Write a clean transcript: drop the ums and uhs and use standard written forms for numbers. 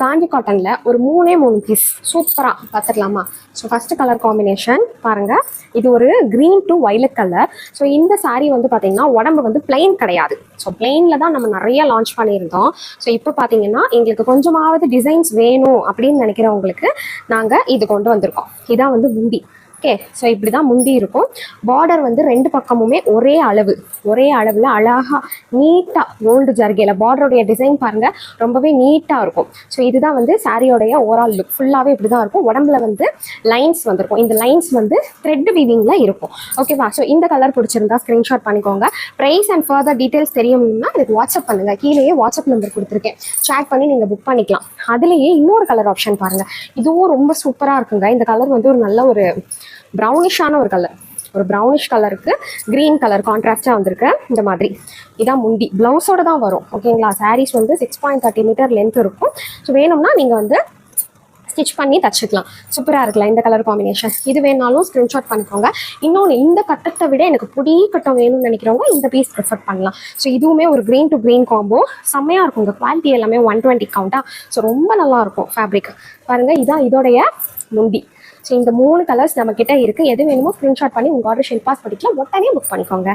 காஞ்சி காட்டனில் ஒரு 3 பீஸ் சூப்பராக பார்த்துக்கலாமா? ஸோ ஃபஸ்ட்டு கலர் காம்பினேஷன் பாருங்கள், இது ஒரு green to violet colour. So இந்த சாரீ வந்து பார்த்தீங்கன்னா உடம்பு வந்து பிளெயின் கிடையாது. ஸோ பிளெயினில் தான் நம்ம நிறைய லான்ச் பண்ணியிருந்தோம். ஸோ இப்போ பார்த்தீங்கன்னா எங்களுக்கு கொஞ்சமாவது டிசைன்ஸ் வேணும் அப்படின்னு நினைக்கிறவங்களுக்கு நாங்கள் இது கொண்டு வந்திருக்கோம். இதான் வந்து முந்தி. ஓகே, ஸோ இப்படி தான் முந்தி இருக்கும். பார்டர் வந்து 2 பக்கமுமே ஒரே அளவில் அழகாக நீட்டாக கோல்டு ஜர்கேல பார்டருடைய டிசைன் பாருங்கள், ரொம்பவே நீட்டாக இருக்கும். ஸோ இதுதான் வந்து சாரியோடைய ஓவரால் லுக். ஃபுல்லாகவே இப்படி தான் இருக்கும். உடம்புல வந்து லைன்ஸ் வந்திருக்கும். இந்த லைன்ஸ் வந்து த்ரெட் வீவிங்கில் இருக்கும். ஓகேவா? ஸோ இந்த கலர் பிடிச்சிருந்தா ஸ்க்ரீன்ஷாட் பண்ணிக்கோங்க. ப்ரைஸ் அண்ட் ஃபர்தர் டீட்டெயில்ஸ் தெரியணும்னா எனக்கு வாட்ஸ்அப் பண்ணுங்கள். கீழேயே வாட்ஸ்அப் நம்பர் கொடுத்துருக்கேன், சேட் பண்ணி நீங்கள் புக் பண்ணிக்கலாம். அதுலேயே இன்னொரு கலர் ஆப்ஷன் பாருங்கள், இதுவும் ரொம்ப சூப்பராக இருக்குங்க. இந்த கலர் வந்து ஒரு நல்ல ஒரு ப்ரௌனிஷான ஒரு கலர், ஒரு ப்ரௌனிஷ் கலருக்கு க்ரீன் கலர் கான்ட்ராஸ்டாக வந்திருக்கு. இந்த மாதிரி இதான் முந்தி, ப்ளவுஸோடு தான் வரும். ஓகேங்களா? சாரீஸ் வந்து 6.30 மீட்டர் லென்த் இருக்கும். ஸோ வேணும்னா நீங்கள் வந்து ஸ்டிச் பண்ணி தச்சுக்கலாம். சூப்பராக இருக்கலாம் இந்த கலர் காம்பினேஷன். இது வேணாலும் ஸ்க்ரீன்ஷாட் பண்ணிக்கோங்க. இன்னொன்று, இந்த கட்டத்தை விட எனக்கு புடி கட்டம் வேணும்னு நினைக்கிறவங்க இந்த பீஸ் ப்ரிஃபர் பண்ணலாம். ஸோ இதுவுமே ஒரு க்ரீன் டு க்ரீன் காம்போ, செம்மையாக இருக்கும். இந்த குவாலிட்டி எல்லாமே 120 கவுண்டா. ஸோ ரொம்ப நல்லாயிருக்கும் ஃபேப்ரிக். பாருங்கள், இதான் இதோடைய முந்தி. ஸோ இந்த 3 கலர்ஸ் நம்மக்கிட்ட இருக்குது. எது வேணுமோ ஸ்க்ரீன்ஷாட் பண்ணி உங்கள் ஆர்டர் ஷெல் பாஸ் பண்ணிக்கலாம். உடனே புக் பண்ணிக்கோங்க.